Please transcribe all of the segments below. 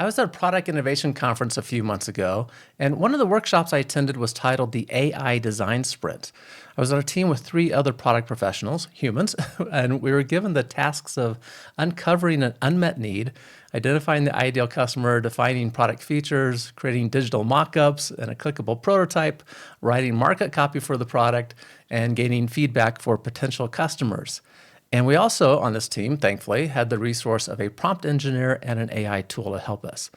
was at a product innovation conference a few months ago, and one of the workshops I attended was titled the AI Design Sprint. I was on a team with three other product professionals, humans, and we were given the tasks of uncovering an unmet need, identifying the ideal customer, defining product features, creating digital mock-ups and a clickable prototype, writing market copy for the product, and gaining feedback for potential customers. And we also, on this team, thankfully, had the resource of a prompt engineer and an AI tool to help us.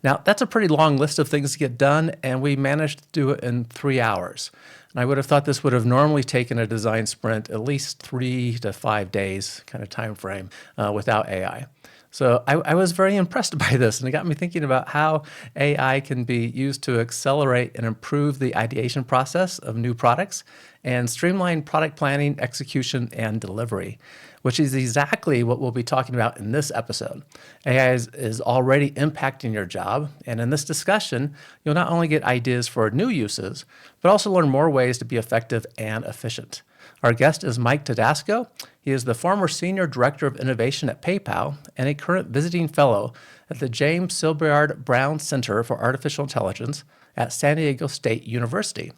Now, that's a pretty long list of things to get done, and we managed to do it in 3 hours. And I would have thought this would have normally taken a design sprint at least 3 to 5 days kind of time frame without AI. So I was very impressed by this, and it got me thinking about how AI can be used to accelerate and improve the ideation process of new products and streamline product planning, execution, and delivery, which is exactly what we'll be talking about in this episode. AI is already impacting your job, and in this discussion, you'll not only get ideas for new uses, but also learn more ways to be effective and efficient. Our guest is Mike Todasco. He is the former Senior Director of Innovation at PayPal and a current visiting fellow at the James Silberard Brown Center for Artificial Intelligence at San Diego State University.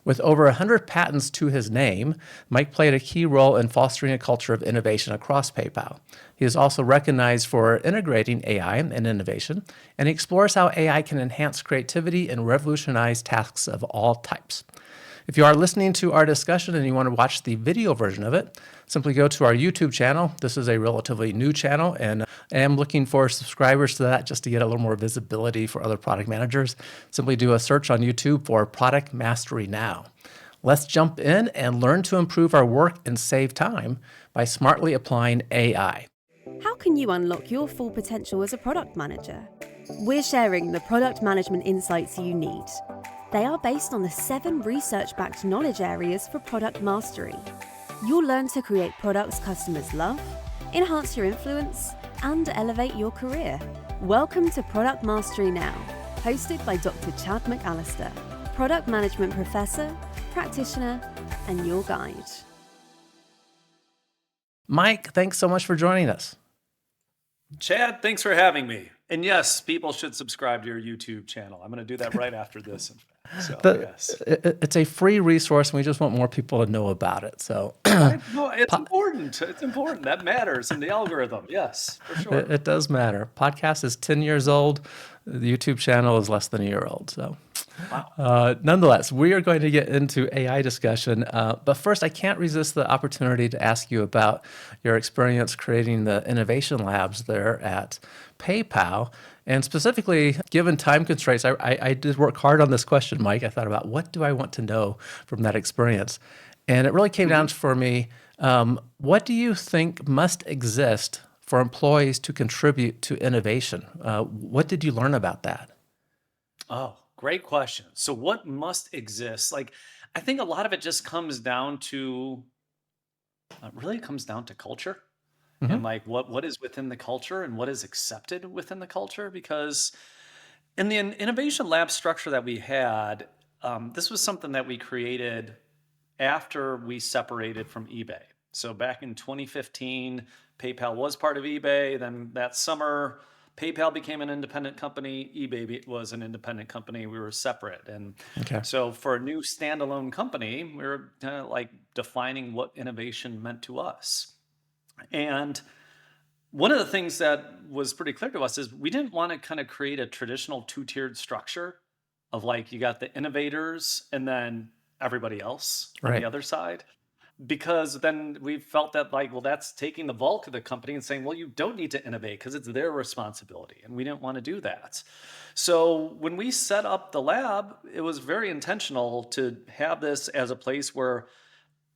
With over 100 patents to his name, Mike played a key role in fostering a culture of innovation across PayPal. He is also recognized for integrating AI and innovation, and he explores how AI can enhance creativity and revolutionize tasks of all types. If you are listening to our discussion and you want to watch the video version of it, simply go to our YouTube channel. This is a relatively new channel, and I am looking for subscribers to that just to get a little more visibility for other product managers. Simply do a search on YouTube for Product Mastery Now. Let's jump in and learn to improve our work and save time by smartly applying AI. How can you unlock your full potential as a product manager? We're sharing the product management insights you need. They are based on the 7 research-backed knowledge areas for product mastery. You'll learn to create products customers love, enhance your influence, and elevate your career. Welcome to Product Mastery Now, hosted by Dr. Chad McAllister, product management professor, practitioner, and your guide. Mike, thanks so much for joining us. Chad, thanks for having me. And yes, people should subscribe to your YouTube channel. I'm going to do that right after this. So, yes. It's a free resource, and we just want more people to know about it. So, No, it's important. It's important. That matters in the algorithm. Yes, for sure. It does matter. Podcast is 10 years old. The YouTube channel is less than a year old. So, Wow. nonetheless, we are going to get into AI discussion. But first, I can't resist the opportunity to ask you about your experience creating the innovation labs there at PayPal. And specifically, given time constraints, I did work hard on this question, Mike. I thought about what do I want to know from that experience? And it really came down to, for me, what do you think must exist for employees to contribute to innovation? What did you learn about that? Oh, great question. So what must exist? I think a lot of it just comes down to, really comes down to culture. Mm-hmm. And what is within the culture and what is accepted within the culture. Because in the innovation lab structure that we had, this was something that we created after we separated from eBay. So back in 2015, PayPal was part of eBay. Then that summer, PayPal became an independent company. eBay was an independent company. We were separate. And Okay. so for a new standalone company, we were kind of like defining what innovation meant to us. And one of the things that was pretty clear to us is we didn't want to kind of create a traditional 2-tiered structure of you got the innovators and then everybody else on Right. the other side. Because then we felt that that's taking the bulk of the company and saying, well, you don't need to innovate because it's their responsibility. And we didn't want to do that. So when we set up the lab, it was very intentional to have this as a place where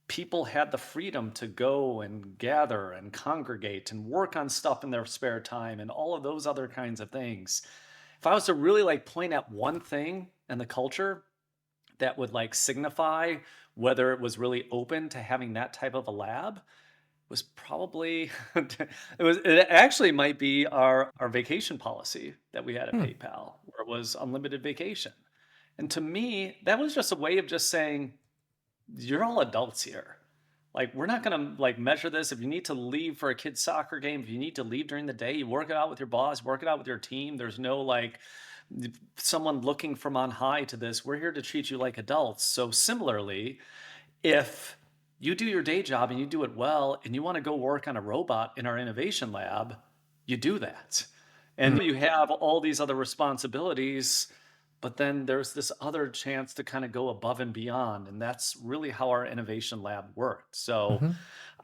people had the freedom to go and gather and congregate and work on stuff in their spare time and all of those other kinds of things. If I was to really point at one thing in the culture that would signify whether it was really open to having that type of a lab, was probably it actually might be our vacation policy that we had at PayPal, where it was unlimited vacation. And to me, that was just a way of just saying, you're all adults here. Like, we're not going to like measure this. If you need to leave for a kid's soccer game, if you need to leave during the day, you work it out with your boss, work it out with your team. There's no like someone looking from on high to this. We're here to treat you like adults. So similarly, if you do your day job and you do it well and you want to go work on a robot in our innovation lab, you do that. Mm. And you have all these other responsibilities, but then there's this other chance to kind of go above and beyond. And that's really how our innovation lab worked. So Mhm.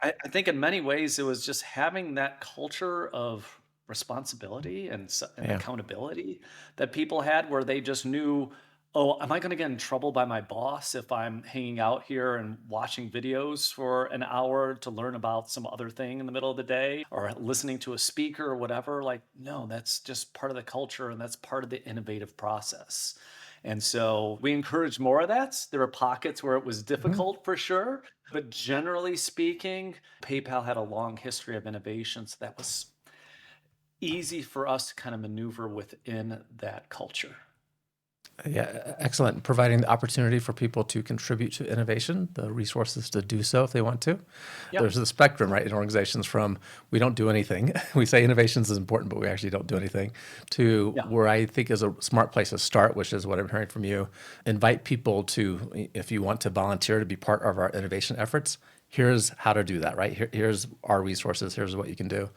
I think in many ways it was just having that culture of responsibility and Yeah. accountability that people had where they just knew, oh, am I going to get in trouble by my boss if I'm hanging out here and watching videos for an hour to learn about some other thing in the middle of the day or listening to a speaker or whatever? Like, no, that's just part of the culture and that's part of the innovative process. And so we encourage more of that. There were pockets where it was Mhm. difficult for sure, but generally speaking, PayPal had a long history of innovation. So that was easy for us to kind of maneuver within that culture. Yeah, excellent. Providing the opportunity for people to contribute to innovation, the resources to do so if they want to. Yeah. There's a spectrum, right, in organizations from we don't do anything, we say innovations is important, but we actually don't do anything, to Yeah. where I think is a smart place to start, which is what I'm hearing from you. Invite people to, if you want to volunteer to be part of our innovation efforts, here's how to do that, right? Here's our resources, here's what you can do.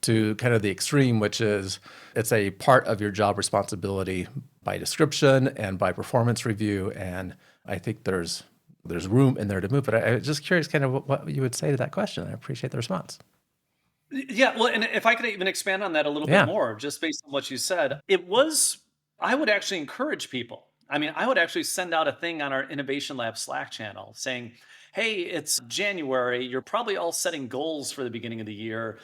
To kind of the extreme, which is it's a part of your job responsibility by description and by performance review. And I think there's room in there to move. But I was just curious kind of what you would say to that question. I appreciate the response. Yeah, well, and if I could even expand on that a little bit Yeah. more, just based on what you said, it was, I would actually encourage people. I mean, I would actually send out a thing on our Innovation Lab Slack channel saying, hey, it's January. You're probably all setting goals for the beginning of the year.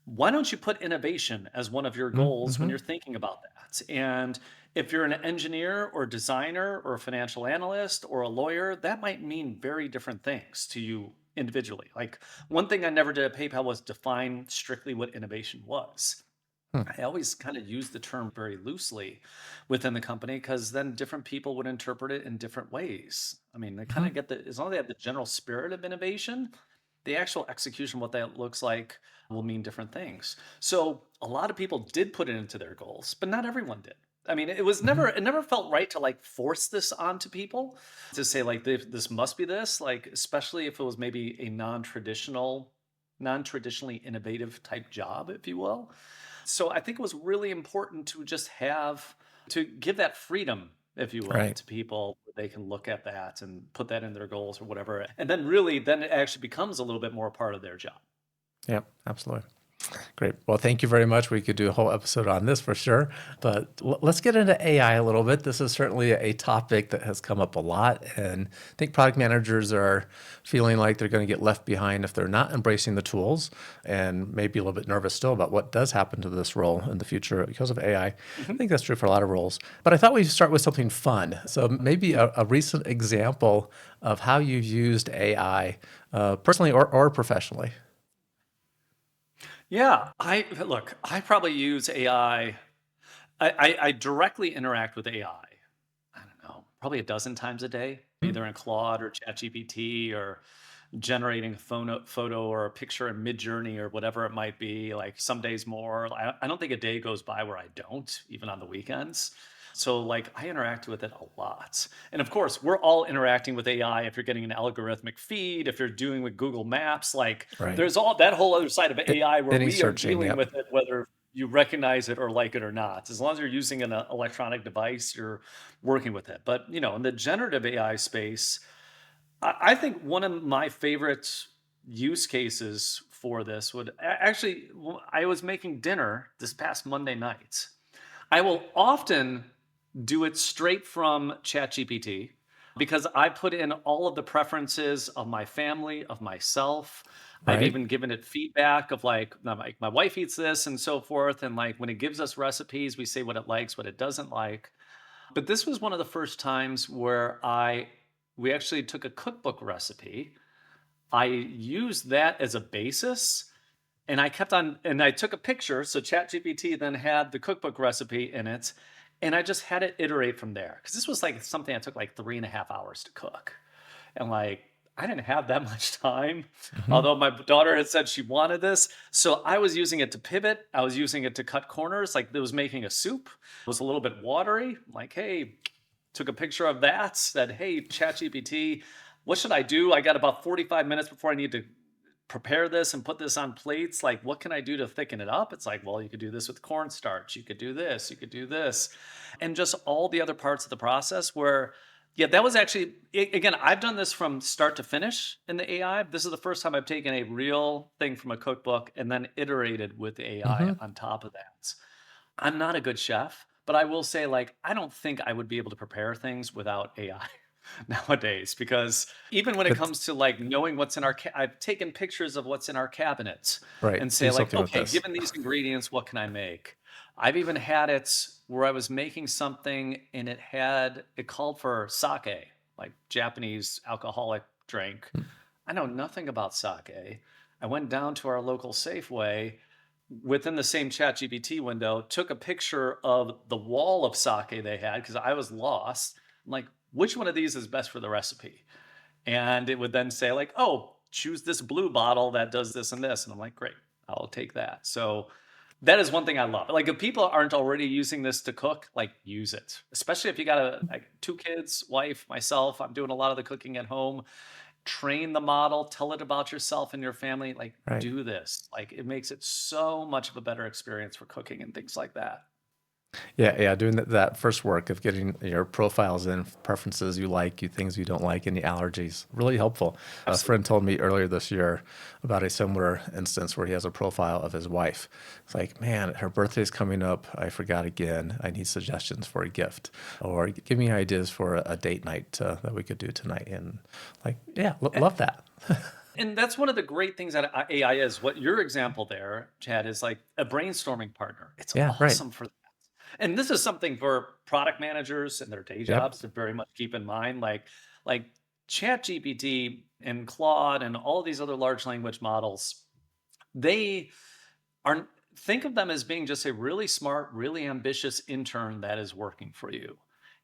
Why don't you put innovation as one of your goals when Mm-hmm. you're thinking about that? And if you're an engineer or designer or a financial analyst or a lawyer, that might mean very different things to you individually. Like one thing I never did at PayPal was define strictly what innovation was. Hmm. I always kind of used the term very loosely within the company because then different people would interpret it in different ways. I mean, they kind Hmm. of get as long as they have the general spirit of innovation, the actual execution, what that looks like, will mean different things. So a lot of people did put it into their goals, but not everyone did. I mean, Hmm. it never felt right to like force this onto people to say like this must be this, like especially if it was maybe a non-traditionally innovative type job, if you will. So I think it was really important to just to give that freedom, if you will, Right. to people. They can look at that and put that in their goals or whatever. And then really, then it actually becomes a little bit more a part of their job. Yeah, absolutely. Great. Well, thank you very much. We could do a whole episode on this for sure. But let's get into AI a little bit. This is certainly a topic that has come up a lot. And I think product managers are feeling like they're going to get left behind if they're not embracing the tools and maybe a little bit nervous still about what does happen to this role in the future because of AI. I Mhm. think that's true for a lot of roles. But I thought we'd start with something fun. So maybe a recent example of how you've used AI personally or professionally. Yeah, I look. I probably use AI. I directly interact with AI. I don't know, probably a dozen times a day, Hmm. either in Claude or ChatGPT or generating a photo or a picture in Midjourney or whatever it might be. Like some days more. I don't think a day goes by where I don't, even on the weekends. So like I interact with it a lot. And of course, we're all interacting with AI if you're getting an algorithmic feed, if you're doing with Google Maps, like Right. there's all that whole other side of AI where Any we are searching. dealing Yep. with it, whether you recognize it or like it or not. As long as you're using an electronic device, you're working with it. But in the generative AI space, I think one of my favorite use cases for this would actually, I was making dinner this past Monday night. I will often do it straight from ChatGPT because I put in all of the preferences of my family, of myself. I've Right. even given it feedback of like, my wife eats this and so forth. And like when it gives us recipes, we say what it likes, what it doesn't like. But this was one of the first times where we actually took a cookbook recipe. I used that as a basis and I took a picture. So ChatGPT then had the cookbook recipe in it. And I just had it iterate from there. Cause this was like something that took like 3.5 hours to cook. And like, I didn't have that much time, Hmm. although my daughter had said she wanted this. So I was using it to pivot. I was using it to cut corners. Like it was making a soup. It was a little bit watery. I'm like, hey, took a picture of that, said, hey, ChatGPT, what should I do? I got about 45 minutes before I need to prepare this and put this on plates. Like, what can I do to thicken it up? It's like, well, you could do this with cornstarch. You could do this. You could do this. And just all the other parts of the process where, yeah, that was actually, again, I've done this from start to finish in the AI. This is the first time I've taken a real thing from a cookbook and then iterated with the AI Hmm. on top of that. I'm not a good chef, but I will say, like, I don't think I would be able to prepare things without AI nowadays because even when it It's comes to like knowing what's in our, I've taken pictures of what's in our cabinets right. and say, Do like, something with okay, this. given these ingredients, what can I make? I've even had it where I was making something and it called for sake, like Japanese alcoholic drink. Mm. I know nothing about sake. I went down to our local Safeway within the same ChatGPT window, took a picture of the wall of sake they had because I was lost. I'm like, which one of these is best for the recipe? And it would then say, like, oh, choose this blue bottle that does this and this. And I'm like, great, I'll take that. So that is one thing I love. Like, if people aren't already using this to cook, like, use it. Especially if you got like two kids, wife, myself. I'm doing a lot of the cooking at home. Train the model, tell it about yourself and your family. Like, Right. do this. Like, it makes it so much of a better experience for cooking and things like that. Yeah, yeah, doing that first work of getting your profiles in, preferences you like, you things you don't like, any allergies, really helpful. A Absolutely. friend told me earlier this year about a similar instance where he has a profile of his wife. It's like, man, her birthday's coming up. I forgot again. I need suggestions for a gift, or give me ideas for a date night that we could do tonight. And like, yeah, love that. And that's one of the great things that AI is. What your example there, Chad, is like a brainstorming partner. It's Yeah, right. awesome for that. And this is something for product managers and their day Yep. jobs to very much keep in mind. Like ChatGPT and Claude and all these other large language models, they are think of them as being just a really smart, really ambitious intern that is working for you.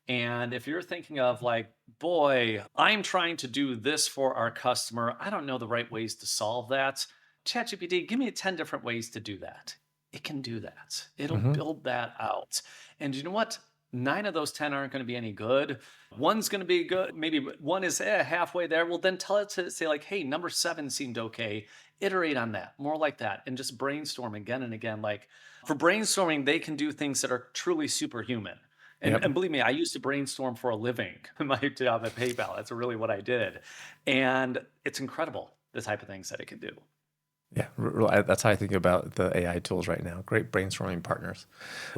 And if you're thinking of like, boy, I'm trying to do this for our customer, I don't know the right ways to solve that. ChatGPT, give me 10 different ways to do that. It can do that. It'll Hmm. build that out. And you know what? Nine of those 10 aren't going to be any good. One's going to be good. Maybe one is halfway there. Well, then tell it to say, like, hey, number seven seemed okay. Iterate on that, more like that, and just brainstorm again and again. Like for brainstorming, they can do things that are truly superhuman. Yep. And believe me, I used to brainstorm for a living in my job at PayPal. That's really what I did. And it's incredible the type of things that it can do. Yeah, that's how I think about the AI tools right now. Great brainstorming partners.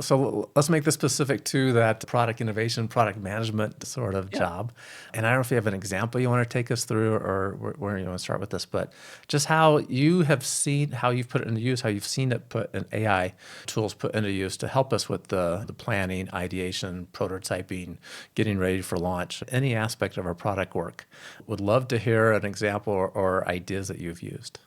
So let's make this specific to that product innovation, product management sort of Yeah. job. And I don't know if you have an example you want to take us through or where you want to start with this, but just how you have seen, how you've put it into use, how you've seen it put in AI tools put into use to help us with the planning, ideation, prototyping, getting ready for launch, any aspect of our product work. Would love to hear an example or ideas that you've used.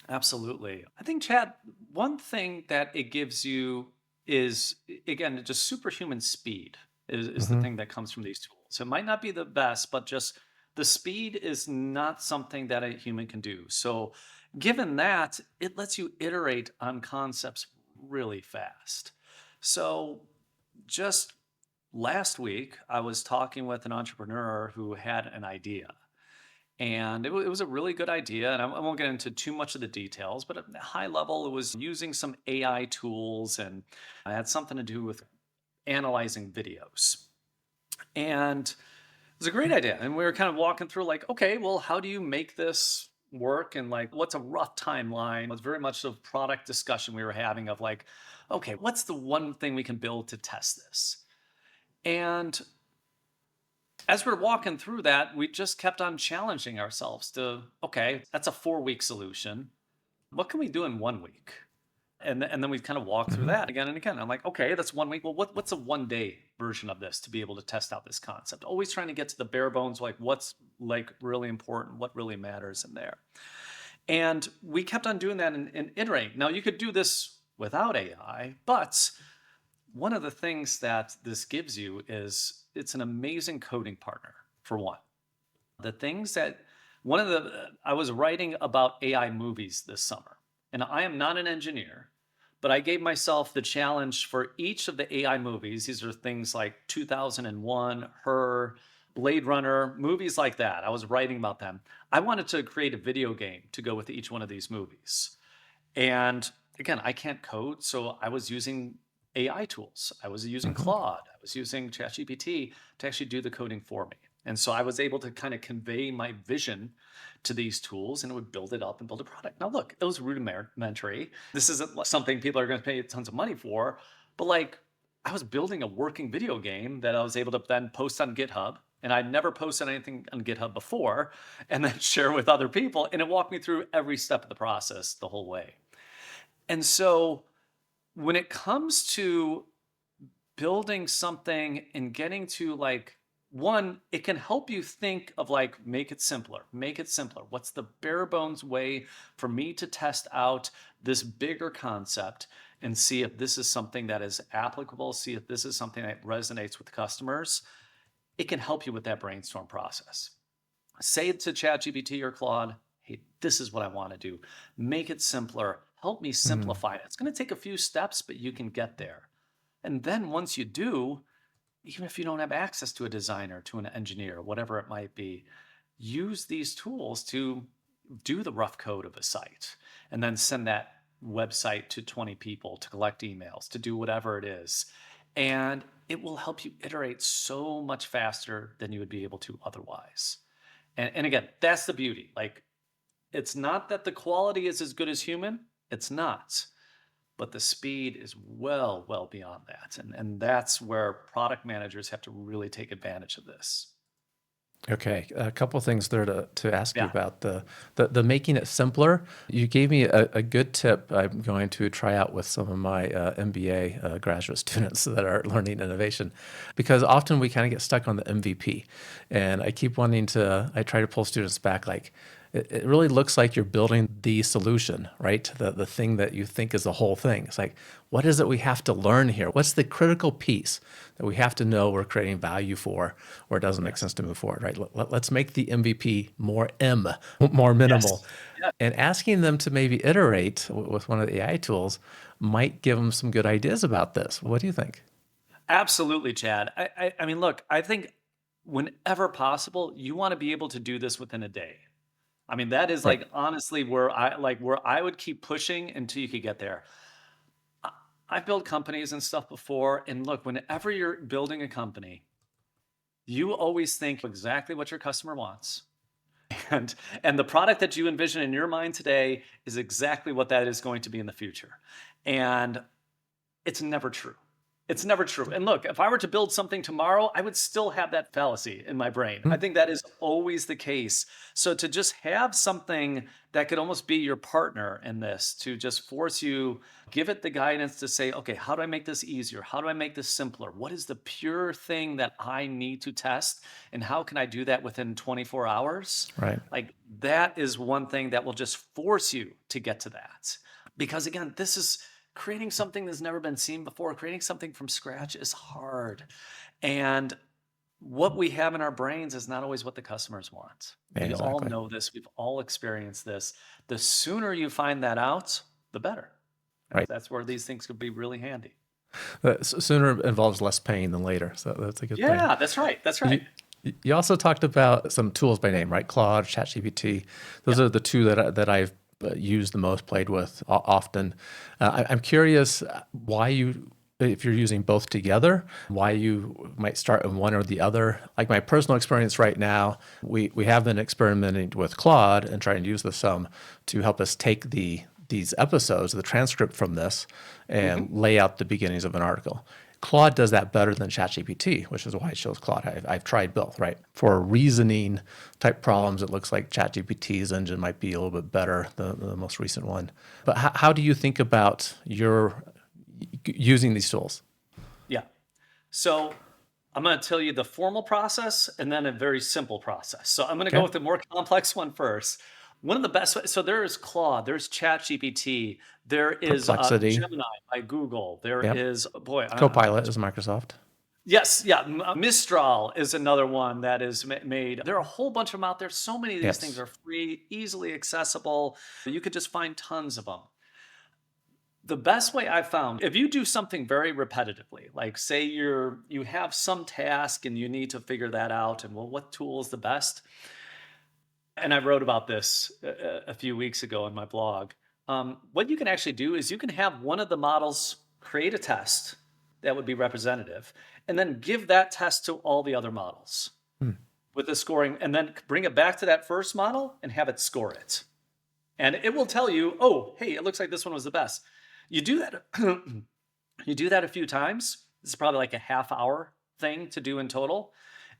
Absolutely. I think, Chad, one thing that it gives you is, again, just superhuman speed is the Hmm. thing that comes from these tools. It might not be the best, but just the speed is not something that a human can do. So, given that, it lets you iterate on concepts really fast. So, just last week, I was talking with an entrepreneur who had an idea. And it was a really good idea. And I won't get into too much of the details, but at a high level, it was using some AI tools and it had something to do with analyzing videos. And it was a great idea. And we were kind of walking through, like, okay, well, how do you make this work? And like, what's a rough timeline? It was very much a product discussion we were having of like, okay, what's the one thing we can build to test this? And as we're walking through that, we just kept on challenging ourselves to, okay, that's a 4 week solution. What can we do in 1 week? And then we kind of walk through Hmm. that again and again. I'm like, okay, that's 1 week. Well, what's a 1 day version of this to be able to test out this concept? Always trying to get to the bare bones, like what's like really important, what really matters in there. And we kept on doing that and iterating. Now you could do this without AI, but one of the things that this gives you is it's an amazing coding partner, for one. The things that I was writing about AI movies this summer, and I am not an engineer, but I gave myself the challenge for each of the AI movies. These are things like 2001, Her, Blade Runner, movies like that. I was writing about them. I wanted to create a video game to go with each one of these movies. And again, I can't code, so I was using AI tools. I was using Hmm. Claude. I was using ChatGPT to actually do the coding for me. And so I was able to kind of convey my vision to these tools and it would build it up and build a product. Now, look, it was rudimentary. This isn't something people are going to pay tons of money for, but like I was building a working video game that I was able to then post on GitHub. And I'd never posted anything on GitHub before and then share with other people. And it walked me through every step of the process the whole way. And so when it comes to building something and getting to like one, it can help you think of like, make it simpler, make it simpler. What's the bare bones way for me to test out this bigger concept and see if this is something that is applicable, see if this is something that resonates with customers? It can help you with that brainstorm process. Say it to ChatGPT or Claude, hey, this is what I want to do. Make it simpler. Help me Mm. simplify it. It's going to take a few steps, but you can get there. And then once you do, even if you don't have access to a designer, to an engineer, whatever it might be, use these tools to do the rough code of a site and then send that website to 20 people to collect emails, to do whatever it is. And it will help you iterate so much faster than you would be able to otherwise. And again, that's the beauty. Like, it's not that the quality is as good as human, it's not. But the speed is well, well beyond that. And that's where product managers have to really take advantage of this. Okay, a couple things there to ask you Yeah. about the making it simpler. You gave me a good tip. I'm going to try out with some of my MBA graduate students that are learning innovation, because often we kind of get stuck on the MVP, and I keep wanting to. I try to pull students back, like it really looks like you're building the solution, right? The thing that you think is the whole thing. It's like, what is it we have to learn here? What's the critical piece that we have to know we're creating value for, or it doesn't make Yes. sense to move forward, right? Let's make the MVP more more minimal. Yes. Yeah. And asking them to maybe iterate with one of the AI tools might give them some good ideas about this. What do you think? Absolutely, Chad. I mean, look, I think whenever possible, you want to be able to do this within a day. I mean, that is Right. like honestly where I would keep pushing until you could get there. I- I've built companies and stuff before, and look, whenever you're building a company, you always think exactly what your customer wants. And and the product that you envision in your mind today is exactly what that is going to be in the future. And it's never true. It's never true. And look, if I were to build something tomorrow, I would still have that fallacy in my brain. I Mm. think that is always the case. So to just have something that could almost be your partner in this, to just force you, give it the guidance to say, okay, how do I make this easier? How do I make this simpler? What is the pure thing that I need to test? And how can I do that within 24 hours? Right. Like that is one thing that will just force you to get to that. Because again, this is creating something that's never been seen before. Creating something from scratch is hard. And what we have in our brains is not always what the customers want. Yeah, We all exactly. know this. We've all experienced this. The sooner you find that out, the better. And Right. that's where these things could be really handy. Sooner involves less pain than later, so that's a good thing. Yeah, that's right. That's You, right. you also talked about some tools by name, right? Claude, ChatGPT. Those Yep. are the two that I've used the most, played with often. I'm curious why you, if you're using both together, why you might start in one or the other. Like my personal experience right now, we have been experimenting with Claude and trying to use the some to help us take these episodes, the transcript from this, and Hmm. lay out the beginnings of an article. Claude does that better than ChatGPT, which is why I chose Claude. I've tried both, right? For reasoning type problems, it looks like ChatGPT's engine might be a little bit better, the most recent one. But how do you think about your using these tools? Yeah. So I'm going to tell you the formal process and then a very simple process. So I'm going to go Okay. with the more complex one first. One of the best ways, so there is Claude, there's ChatGPT, there is Perplexity. Gemini by Google, there Yep. is, boy, Copilot is Microsoft. Yes, yeah. Mistral is another one that is made. There are a whole bunch of them out there. So many of these things Yes. are free, easily accessible. You could just find tons of them. The best way I've found, if you do something very repetitively, like say you have some task and you need to figure that out, and well, what tool is the best? And I wrote about this a few weeks ago on my blog. What you can actually do is you can have one of the models create a test that would be representative, and then give that test to all the other models Hmm. with the scoring, and then bring it back to that first model and have it score it. And it will tell you, oh, hey, it looks like this one was the best. You do that, you do that a few times. This is probably like a half hour thing to do in total.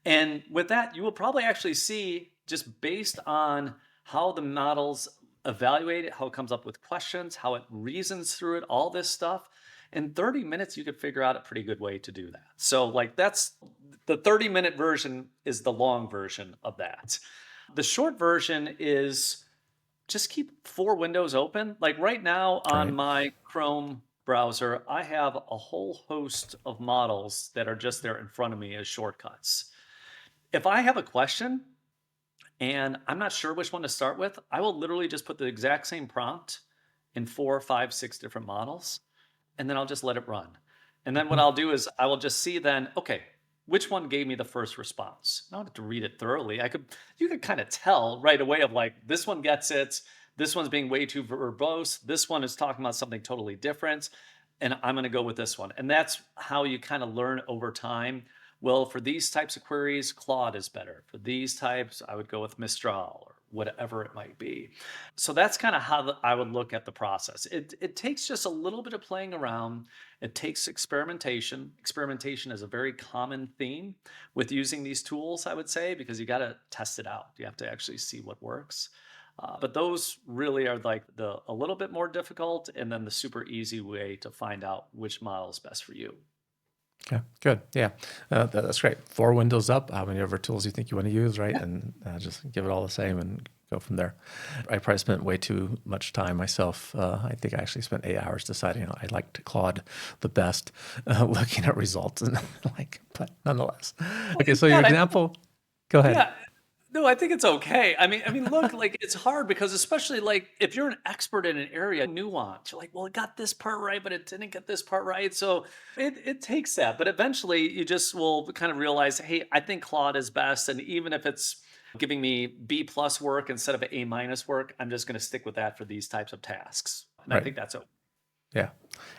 And with that, you will probably actually see, just based on how the models evaluate it, how it comes up with questions, how it reasons through it, all this stuff. In 30 minutes, you could figure out a pretty good way to do that. So, like, that's the 30-minute version is the long version of that. The short version is just keep 4 windows open. Like right now on Right. my Chrome browser, I have a whole host of models that are just there in front of me as shortcuts. If I have a question and I'm not sure which one to start with, I will literally just put the exact same prompt in 4, 5, 6 different models, and then I'll just let it run. And then what Mhm. I'll do is I will just see then, okay, which one gave me the first response? I don't have to read it thoroughly. You could kind of tell right away of like, this one gets it. This one's being way too verbose. This one is talking about something totally different. And I'm going to go with this one. And that's how you kind of learn over time. Well, for these types of queries, Claude is better. For these types, I would go with Mistral or whatever it might be. So that's kind of how I would look at the process. It takes just a little bit of playing around. It takes experimentation. Experimentation is a very common theme with using these tools, I would say, because you got to test it out. You have to actually see what works. But those really are like the a little bit more difficult, and then the super easy way to find out which model is best for you. Okay, good. Yeah, that's great. 4 windows up, how many other tools you think you want to use, right? Yeah. And just give it all the same and go from there. I probably spent way too much time myself. I think I actually spent 8 hours deciding I liked Claude the best, looking at results and like, but nonetheless. Well, Okay, so your yeah, example, go ahead. yeah. No, I think it's okay. I mean, look, like it's hard because especially like if you're an expert in an area, nuance, you're like, well, it got this part right, but it didn't get this part right. So it takes that. But eventually you just will kind of realize, hey, I think Claude is best. And even if it's giving me B plus work instead of A minus work, I'm just going to stick with that for these types of tasks. And I Right. think that's okay. Yeah.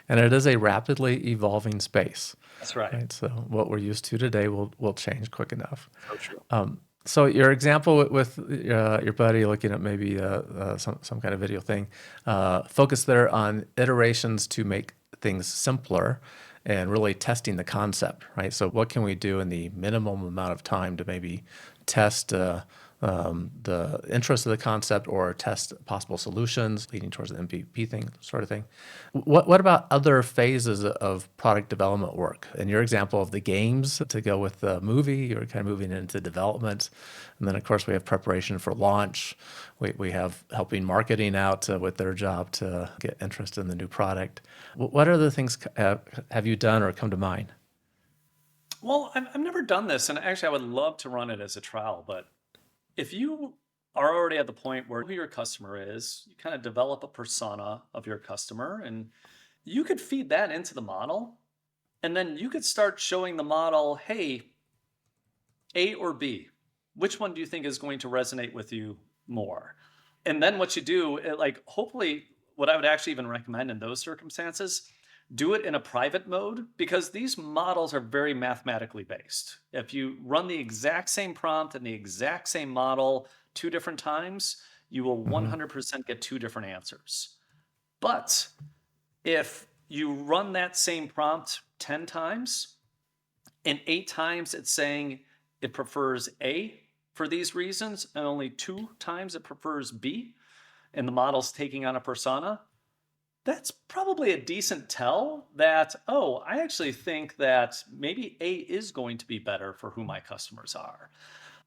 And it is a rapidly evolving space, That's right. right? So what we're used to today will change quick enough. So true. So your example with your buddy looking at maybe some kind of video thing, focus there on iterations to make things simpler and really testing the concept, right? So what can we do in the minimum amount of time to maybe test the interest of the concept or test possible solutions leading towards the MVP thing, sort of thing. What about other phases of product development work? In your example of the games to go with the movie, you're kind of moving into development. And then, of course, we have preparation for launch. We have helping marketing out with their job to get interest in the new product. What other things have you done or come to mind? Well, I've never done this, and actually, I would love to run it as a trial. But if you are already at the point where who your customer is, you kind of develop a persona of your customer, and you could feed that into the model, and then you could start showing the model, hey, A or B, which one do you think is going to resonate with you more? And then what you do, like hopefully, what I would actually even recommend in those circumstances, do it in a private mode because these models are very mathematically based. If you run the exact same prompt and the exact same model 2 different times, you will Hmm. 100% get 2 different answers. But if you run that same prompt 10 times and 8 times it's saying it prefers A for these reasons, and only 2 times it prefers B, and the model's taking on a persona, that's probably a decent tell that, oh, I actually think that maybe A is going to be better for who my customers are.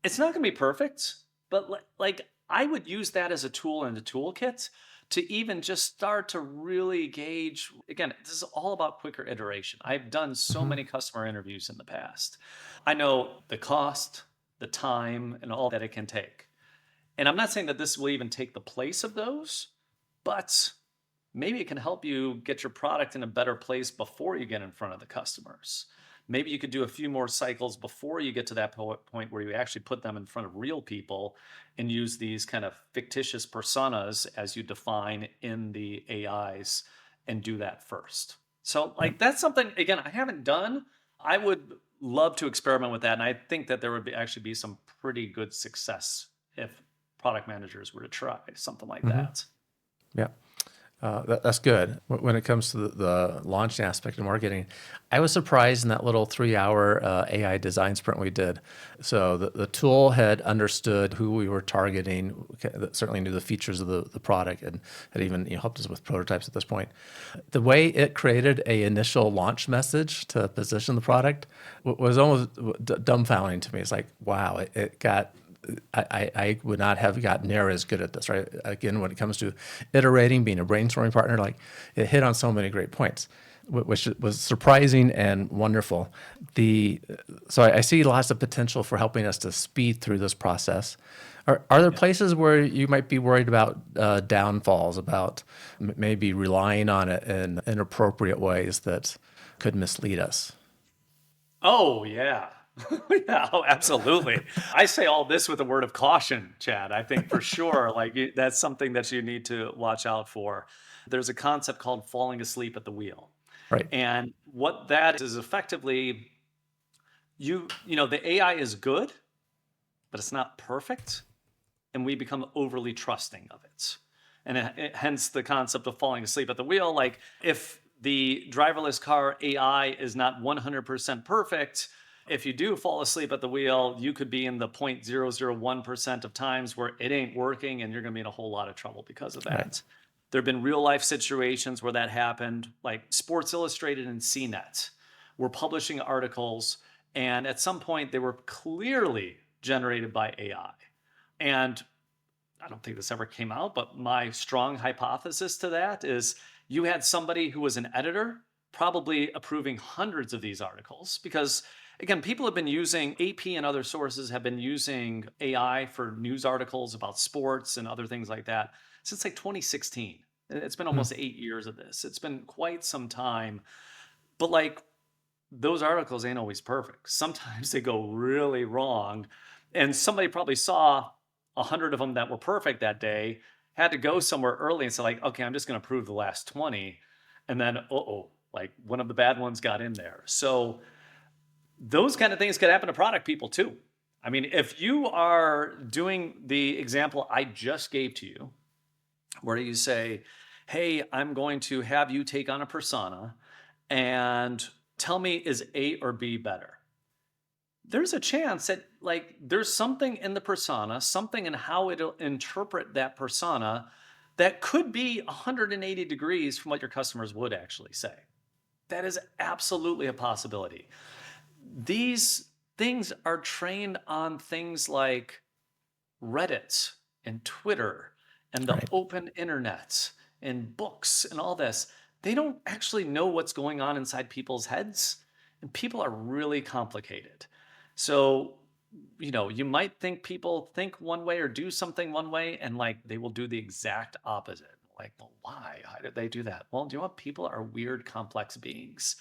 It's not going to be perfect, but like I would use that as a tool in the toolkit to even just start to really gauge. Again, this is all about quicker iteration. I've done so Hmm. many customer interviews in the past. I know the cost, the time, and all that it can take. And I'm not saying that this will even take the place of those, but maybe it can help you get your product in a better place before you get in front of the customers. Maybe you could do a few more cycles before you get to that point where you actually put them in front of real people and use these kind of fictitious personas as you define in the AIs and do that first. So, Yep. like, that's something, again, I haven't done. I would love to experiment with that. And I think that there would actually be some pretty good success if product managers were to try something like Hmm. that. Yeah. That's good. When it comes to the launch aspect of marketing, I was surprised in that little 3-hour AI design sprint we did. So the tool had understood who we were targeting, certainly knew the features of the product, and had even helped us with prototypes at this point. The way it created a initial launch message to position the product was almost dumbfounding to me. It's like, wow, it got I would not have gotten near as good at this, right? Again, when it comes to iterating, being a brainstorming partner, like it hit on so many great points, which was surprising and wonderful. So I see lots of potential for helping us to speed through this process. Are there Yeah. places where you might be worried about downfalls, about maybe relying on it in inappropriate ways that could mislead us? Oh, yeah. Yeah, oh, absolutely. I say all this with a word of caution, Chad. I think for sure, like that's something that you need to watch out for. There's a concept called falling asleep at the wheel. Right. And what that is effectively, the AI is good, but it's not perfect. And we become overly trusting of it. And hence the concept of falling asleep at the wheel. Like if the driverless car AI is not 100% perfect, if you do fall asleep at the wheel, you could be in the 0.001% of times where it ain't working and you're going to be in a whole lot of trouble because of Right. that. There have been real life situations where that happened, like Sports Illustrated and CNET were publishing articles, and at some point they were clearly generated by AI. And I don't think this ever came out, but my strong hypothesis to that is you had somebody who was an editor probably approving hundreds of these articles because again, people have been using AP and other sources have been using AI for news articles about sports and other things like that since like 2016. It's been Hmm. almost 8 years of this. It's been quite some time. But like those articles ain't always perfect. Sometimes they go really wrong. And somebody probably saw 100 of them that were perfect that day, had to go somewhere early and say, like, okay, I'm just going to prove the last 20. And then, like one of the bad ones got in there. So those kind of things could happen to product people too. I mean, if you are doing the example I just gave to you, where you say, hey, I'm going to have you take on a persona and tell me, is A or B better? There's a chance that like there's something in the persona, something in how it'll interpret that persona that could be 180 degrees from what your customers would actually say. That is absolutely a possibility. These things are trained on things like Reddit and Twitter and the Right. open internet and books and all this. They don't actually know what's going on inside people's heads, and people are really complicated. So, you might think people think one way or do something one way, and like they will do the exact opposite. Like, well, why? How did they do that? Well, do you know what? People are weird, complex beings,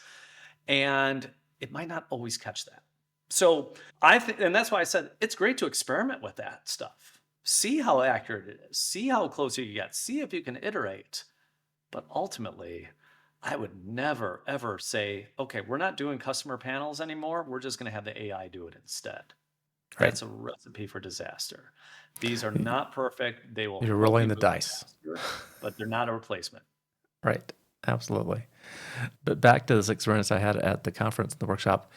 and it might not always catch that. So I think, and that's why I said it's great to experiment with that stuff. See how accurate it is. See how close you get. See if you can iterate. But ultimately, I would never ever say, okay, we're not doing customer panels anymore. We're just going to have the AI do it instead. Right. That's a recipe for disaster. These are not perfect. They will You're help rolling you the move dice. faster, but they're not a replacement. Right. Absolutely. But back to this experience I had at the conference, the workshop.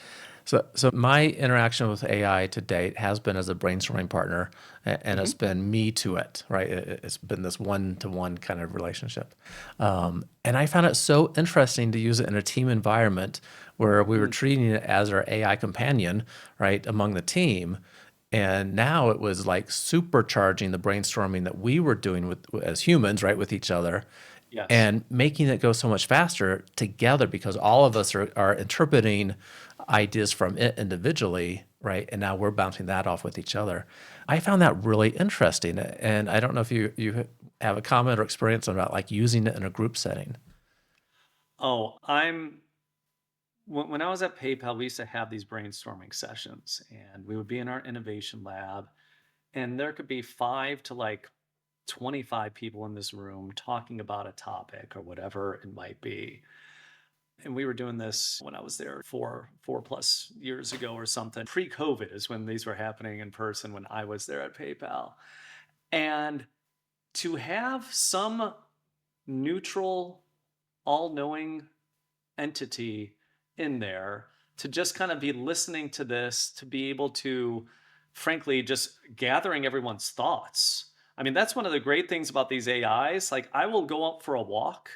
So my interaction with AI to date has been as a brainstorming partner, and it's Mhm. been me to it, right? It's been this one-to-one kind of relationship. And I found it so interesting to use it in a team environment where we were Mm. treating it as our AI companion, right, among the team. And now it was like supercharging the brainstorming that we were doing with as humans, right, with each other, Yes. and making it go so much faster together because all of us are interpreting ideas from it individually, right? And now we're bouncing that off with each other. I found that really interesting. And I don't know if you have a comment or experience about like using it in a group setting. Oh, when I was at PayPal, we used to have these brainstorming sessions, and we would be in our innovation lab, and there could be 25 people in this room talking about a topic or whatever it might be. And we were doing this when I was there four plus years ago or something. Pre-COVID is when these were happening in person when I was there at PayPal. And to have some neutral, all-knowing entity in there to just kind of be listening to this, to be able to, frankly, just gathering everyone's thoughts. I mean, that's one of the great things about these AIs. Like, I will go out for a walk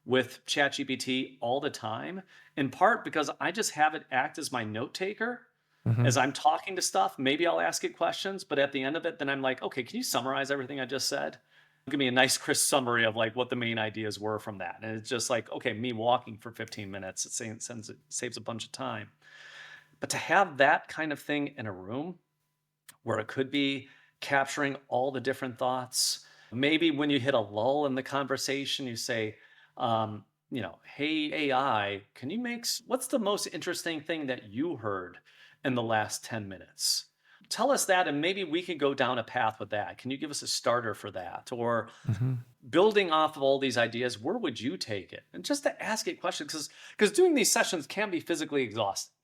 with ChatGPT all the time, in part because I just have it act as my note taker. Hmm. As I'm talking to stuff, maybe I'll ask it questions, but at the end of it, then I'm like, okay, can you summarize everything I just said? Give me a nice crisp summary of like what the main ideas were from that. And it's just like, okay, me walking for 15 minutes, it saves a bunch of time. But to have that kind of thing in a room where it could be capturing all the different thoughts, maybe when you hit a lull in the conversation, you say, hey, AI, can you what's the most interesting thing that you heard in the last 10 minutes? Tell us that, and maybe we can go down a path with that. Can you give us a starter for that? Or Hmm. building off of all these ideas, where would you take it? And just to ask it questions, because doing these sessions can be physically exhausting.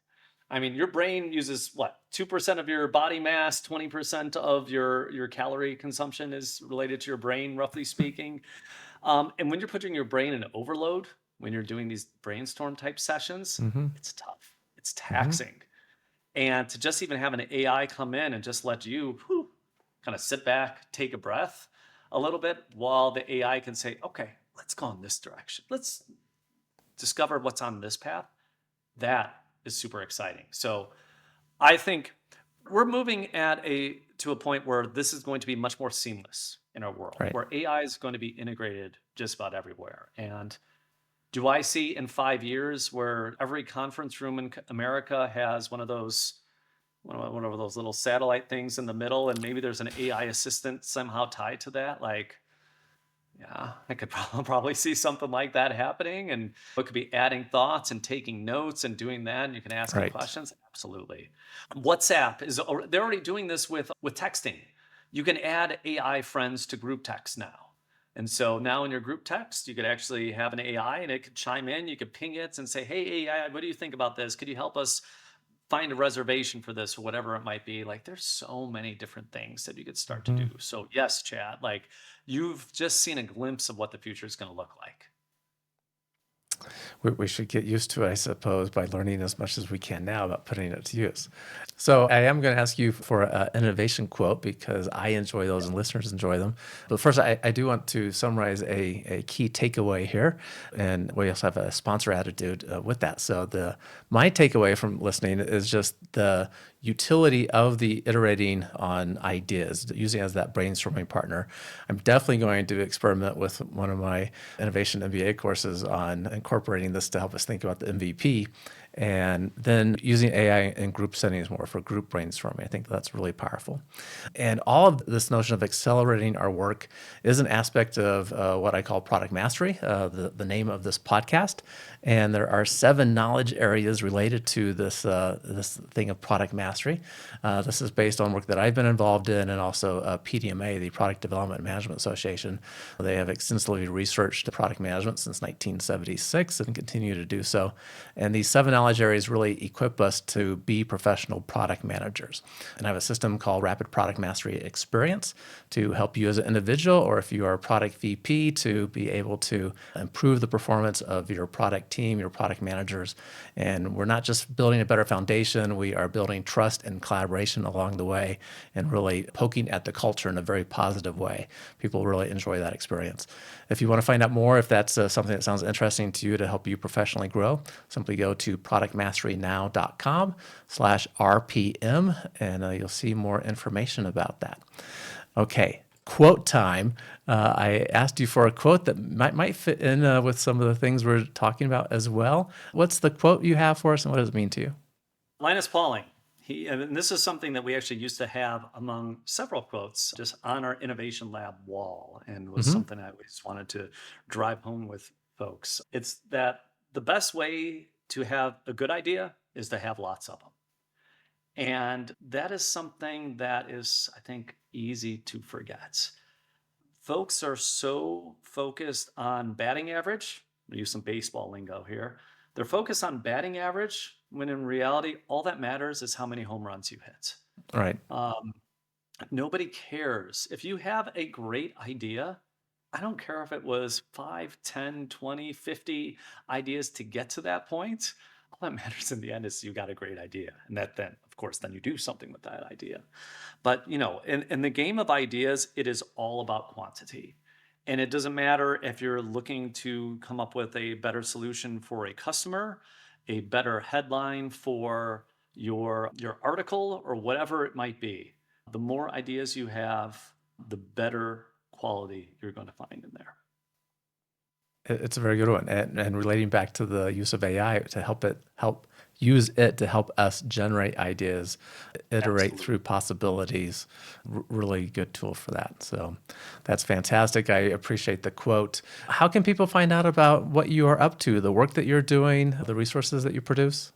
I mean, your brain uses what, 2% of your body mass, 20% of your calorie consumption is related to your brain, roughly speaking. And when you're putting your brain in overload, when you're doing these brainstorm type sessions, Hmm. it's tough. It's Hmm. taxing. And to just even have an AI come in and just let you kind of sit back, take a breath a little bit while the AI can say, okay, let's go in this direction. Let's discover what's on this path. That is super exciting. So I think we're moving to a point where this is going to be much more seamless in our world, Right. where AI is going to be integrated just about everywhere. And do I see in 5 years where every conference room in America has one of those little satellite things in the middle, and maybe there's an AI assistant somehow tied to that? Like, yeah, I could probably see something like that happening, and it could be adding thoughts and taking notes and doing that. And you can ask it Right. questions. Absolutely. WhatsApp they're already doing this with texting. You can add AI friends to group text now. And so now in your group text, you could actually have an AI and it could chime in. You could ping it and say, hey, AI, what do you think about this? Could you help us find a reservation for this or whatever it might be? Like, there's so many different things that you could start to do. Hmm. So yes, Chad, like, you've just seen a glimpse of what the future is going to look like. We should get used to it, I suppose, by learning as much as we can now about putting it to use. So I am going to ask you for an innovation quote because I enjoy those and listeners enjoy them. But first, I do want to summarize a key takeaway here. And we also have a sponsor attitude with that. So my takeaway from listening is just the utility of the iterating on ideas, using it as that brainstorming partner. I'm definitely going to experiment with one of my innovation MBA courses on incorporating this to help us think about the MVP, and then using AI in group settings more for group brainstorming. I think that's really powerful. And all of this notion of accelerating our work is an aspect of what I call product mastery, the name of this podcast. And there are 7 knowledge areas related to this thing of product mastery. This is based on work that I've been involved in, and also PDMA, the Product Development Management Association. They have extensively researched product management since 1976 and continue to do so. And these 7 knowledge areas really equip us to be professional product managers. And I have a system called Rapid Product Mastery Experience to help you as an individual, or if you are a product VP, to be able to improve the performance of your product team, your product managers. And we're not just building a better foundation, we are building trust and collaboration along the way, and really poking at the culture in a very positive way. People really enjoy that experience. If you want to find out more, if that's something that sounds interesting to you to help you professionally grow, simply go to productmasterynow.com/RPM, and you'll see more information about that. Okay, quote time. I asked you for a quote that might fit in with some of the things we're talking about as well. What's the quote you have for us, and what does it mean to you? Linus Pauling. And this is something that we actually used to have among several quotes just on our innovation lab wall, and was something I always wanted to drive home with folks. It's that the best way to have a good idea is to have lots of them. And that is something that is, I think, easy to forget. Folks are so focused on batting average. I'll use some baseball lingo here. They're focused on batting average when in reality, all that matters is how many home runs you hit. Right. Nobody cares. If you have a great idea, I don't care if it was 5, 10, 20, 50 ideas to get to that point. All that matters in the end is you got a great idea. And that then, of course, then you do something with that idea. But, in the game of ideas, it is all about quantity. And it doesn't matter if you're looking to come up with a better solution for a customer, a better headline for your article, or whatever it might be. The more ideas you have, the better quality you're going to find in there. It's a very good one. And relating back to the use of AI to use it to help us generate ideas, iterate Absolutely. through possibilities, really good tool for that. So that's fantastic. I appreciate the quote. How can people find out about what you are up to, the work that you're doing, the resources that you produce?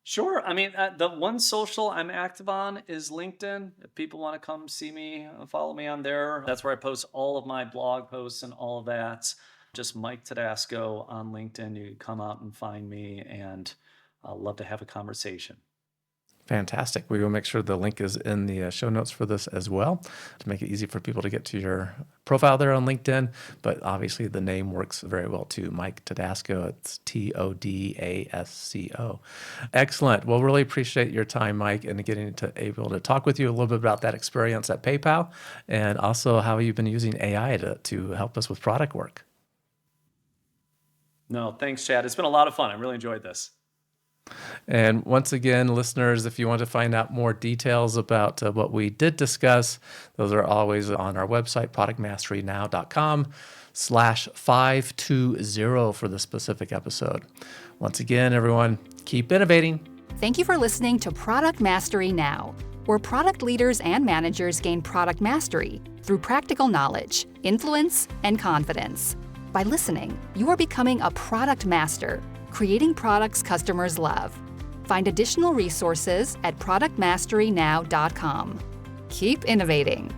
Sure. I mean, the one social I'm active on is LinkedIn. If people want to come see me, follow me on there. That's where I post all of my blog posts and all of that. Just Mike Todasco on LinkedIn. You can come out and find me, and I'd love to have a conversation. Fantastic. We will make sure the link is in the show notes for this as well to make it easy for people to get to your profile there on LinkedIn. But obviously the name works very well too. Mike Todasco. It's Todasco. Excellent. Well, really appreciate your time, Mike, and able to talk with you a little bit about that experience at PayPal, and also how you've been using AI to help us with product work. No, thanks, Chad. It's been a lot of fun. I really enjoyed this. And once again, listeners, if you want to find out more details about what we did discuss, those are always on our website, productmasterynow.com/520 for the specific episode. Once again, everyone, keep innovating. Thank you for listening to Product Mastery Now, where product leaders and managers gain product mastery through practical knowledge, influence, and confidence. By listening, you are becoming a product master, creating products customers love. Find additional resources at productmasterynow.com. Keep innovating.